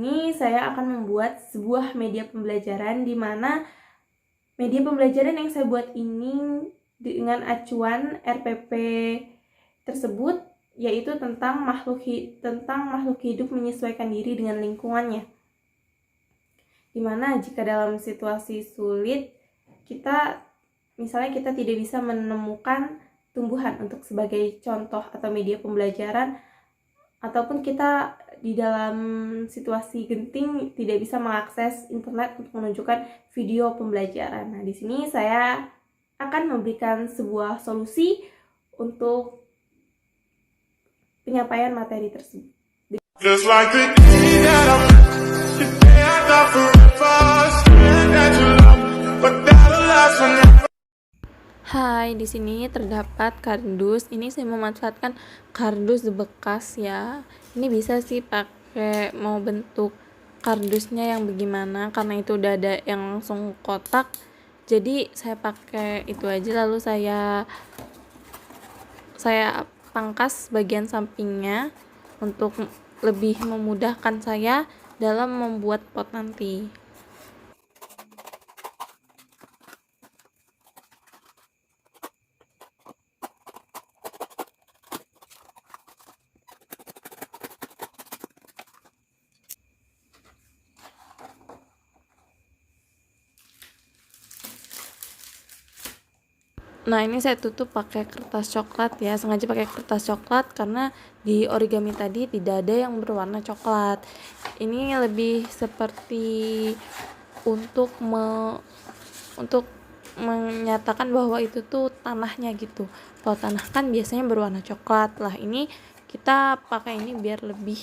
sini saya akan membuat sebuah media pembelajaran di mana media pembelajaran yang saya buat ini dengan acuan RPP tersebut yaitu tentang makhluk hidup menyesuaikan diri dengan lingkungannya. Dimana jika dalam situasi sulit misalnya kita tidak bisa menemukan tumbuhan untuk sebagai contoh atau media pembelajaran, ataupun kita di dalam situasi genting tidak bisa mengakses internet untuk menunjukkan video pembelajaran. Nah, di sini saya akan memberikan sebuah solusi untuk penyampaian materi tersebut. Just like the day that I met, the day I thought forever, that you love, but that'll last forever. Hai, di sini terdapat kardus. Ini saya memanfaatkan kardus bekas ya. Ini bisa sih pakai mau bentuk kardusnya yang bagaimana, karena itu udah ada yang langsung kotak. Jadi saya pakai itu aja, lalu saya pangkas bagian sampingnya untuk lebih memudahkan saya dalam membuat pot nanti. Nah, ini saya tutup pakai kertas coklat ya, sengaja pakai kertas coklat karena di origami tadi tidak ada yang berwarna coklat. Ini lebih seperti untuk menyatakan bahwa itu tuh tanahnya gitu. Kalau tanah kan biasanya berwarna coklat lah, ini kita pakai ini biar lebih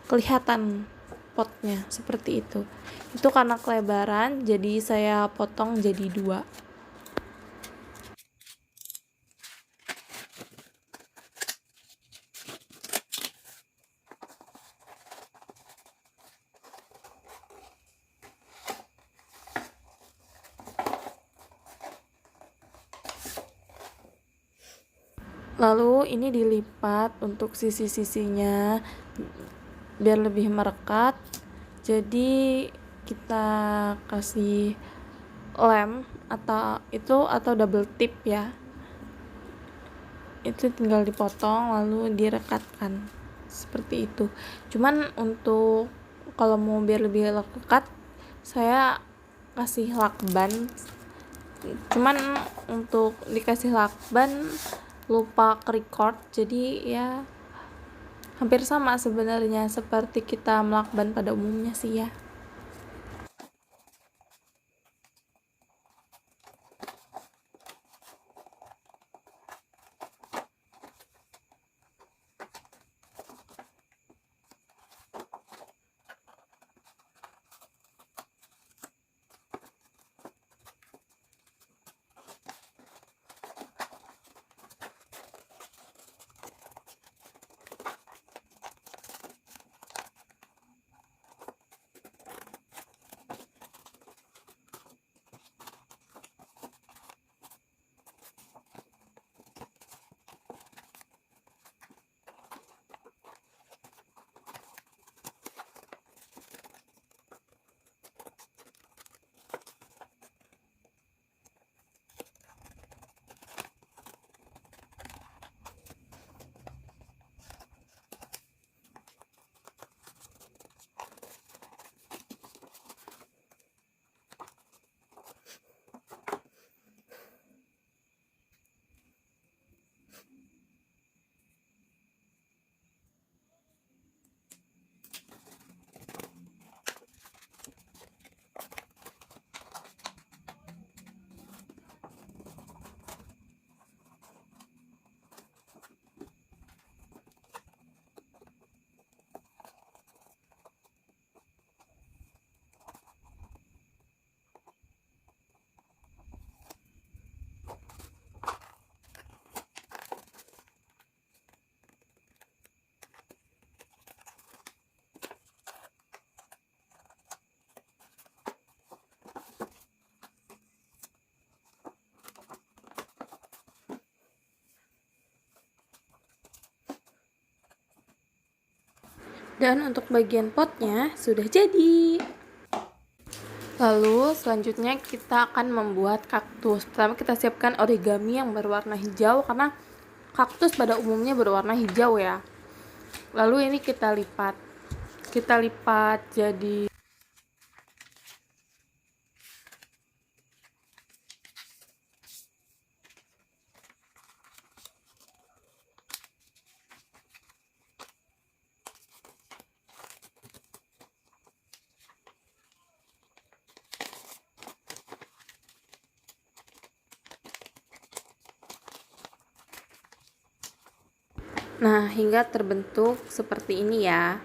kelihatan potnya seperti itu. Itu karena kelebaran, jadi saya potong jadi 2. Lalu ini dilipat untuk sisi-sisinya biar lebih merekat. Jadi kita kasih lem atau double tip ya. Itu tinggal dipotong lalu direkatkan seperti itu. Cuman untuk kalau mau biar lebih lekat, saya kasih lakban. Cuman untuk dikasih lakban lupa record, jadi ya hampir sama sebenarnya seperti kita melakban pada umumnya sih ya. Dan untuk bagian potnya sudah jadi. Lalu selanjutnya kita akan membuat kaktus. Pertama kita siapkan origami yang berwarna hijau karena kaktus pada umumnya berwarna hijau ya. Lalu ini kita lipat. Kita lipat jadi nah, hingga terbentuk seperti ini ya.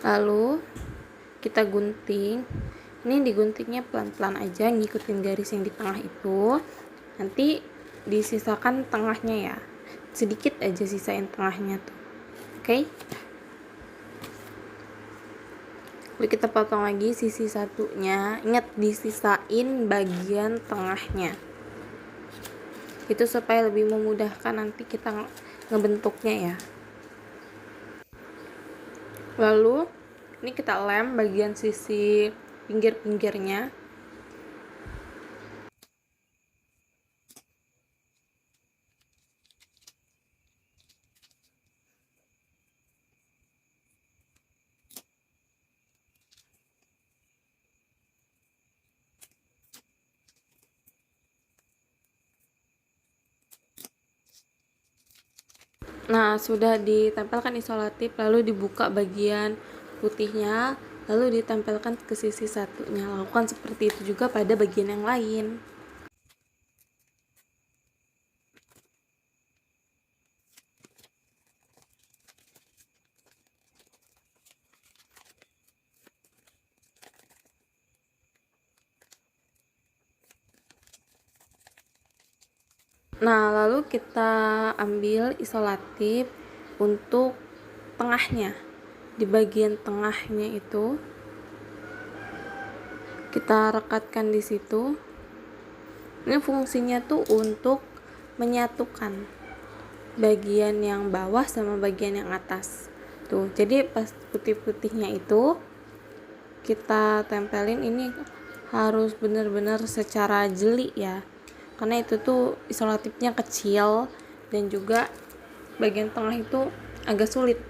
Lalu kita gunting. Ini diguntingnya pelan-pelan aja, ngikutin garis yang di tengah itu. Nanti disisakan tengahnya ya. Sedikit aja sisain tengahnya tuh. Oke? Lalu kita potong lagi sisi satunya. Ingat disisain bagian tengahnya. Itu supaya lebih memudahkan nanti kita ngebentuknya ya. Lalu ini kita lem bagian sisi pinggir-pinggirnya. Nah, sudah ditempelkan isolatif, lalu dibuka bagian putihnya, lalu ditempelkan ke sisi satunya. Lakukan seperti itu juga pada bagian yang lain. Nah, lalu kita ambil isolatif untuk tengahnya. Di bagian tengahnya itu kita rekatkan di situ. Ini fungsinya tuh untuk menyatukan bagian yang bawah sama bagian yang atas. Tuh, jadi pas putih-putihnya itu kita tempelin, ini harus benar-benar secara jeli ya. Karena itu tuh isolatifnya kecil dan juga bagian tengah itu agak sulit.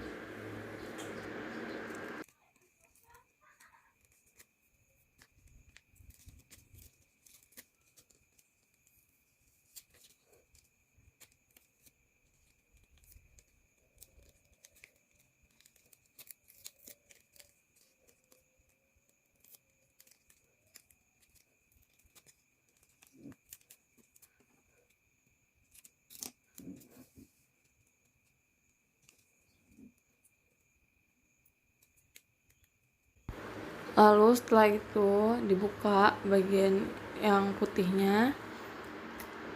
Lalu setelah itu dibuka bagian yang putihnya.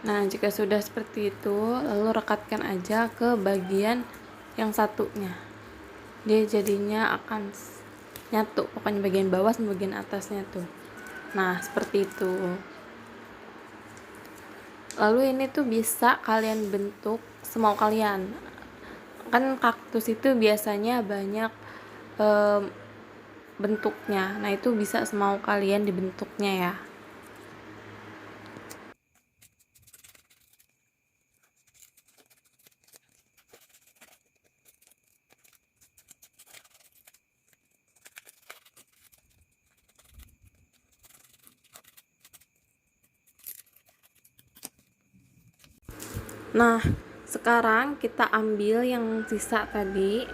Nah, jika sudah seperti itu, lalu rekatkan aja ke bagian yang satunya. Dia jadinya akan nyatu, pokoknya bagian bawah sama bagian atasnya tuh. Nah, seperti itu. Lalu ini tuh bisa kalian bentuk semau kalian. Kan kaktus itu biasanya banyak bentuknya. Nah, itu bisa semau kalian dibentuknya ya. Nah, sekarang kita ambil yang sisa tadi,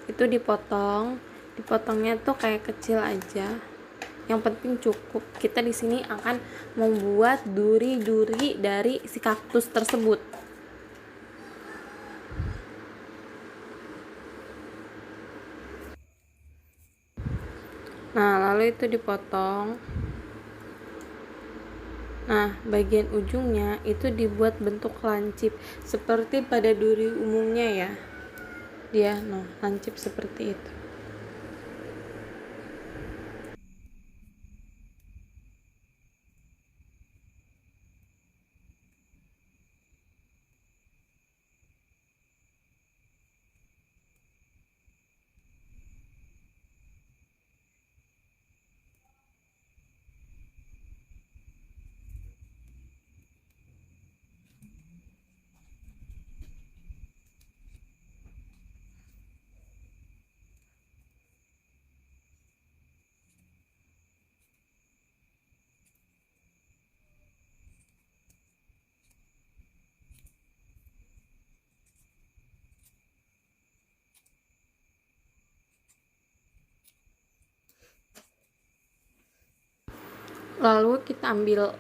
itu dipotong. Dipotongnya tuh kayak kecil aja. Yang penting cukup. Kita di sini akan membuat duri-duri dari si kaktus tersebut. Nah, lalu itu dipotong. Nah, bagian ujungnya itu dibuat bentuk lancip seperti pada duri umumnya ya. Dia lancip seperti itu. Lalu kita ambil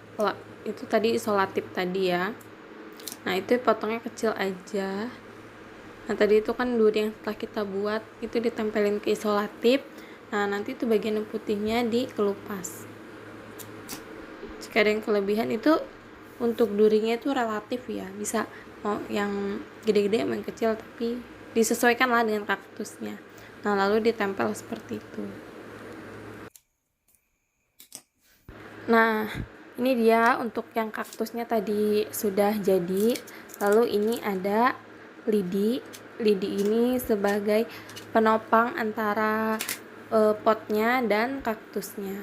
itu tadi isolatif tadi ya. Nah itu potongnya kecil aja. Nah tadi itu kan duri yang setelah kita buat itu ditempelin ke isolatif. Nah nanti itu bagian putihnya dikelupas. Jika ada yang kelebihan itu untuk durinya itu relatif ya, bisa mau yang gede-gede mau yang kecil, tapi disesuaikan lah dengan kaktusnya. Nah lalu ditempel seperti itu. Nah ini dia untuk yang kaktusnya tadi sudah jadi. Lalu ini ada lidi ini sebagai penopang antara potnya dan kaktusnya,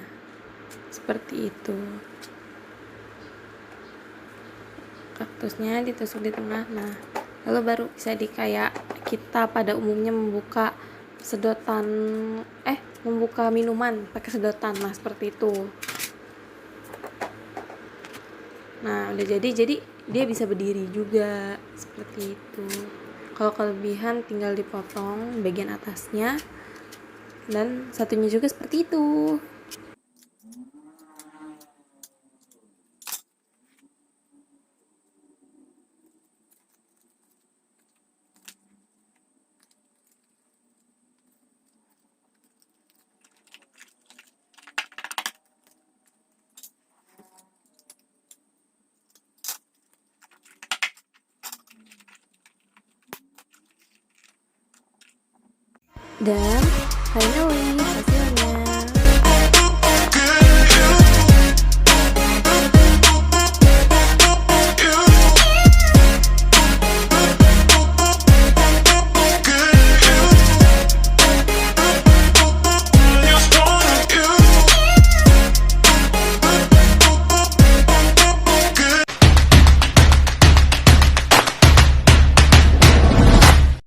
seperti itu. Kaktusnya ditusuk di tengah. Nah lalu baru bisa kayak kita pada umumnya membuka sedotan membuka minuman pakai sedotan. Nah seperti itu. Nah udah jadi dia bisa berdiri juga seperti itu. Kalau kelebihan tinggal dipotong bagian atasnya, dan satunya juga seperti itu. Dan finally hasilnya.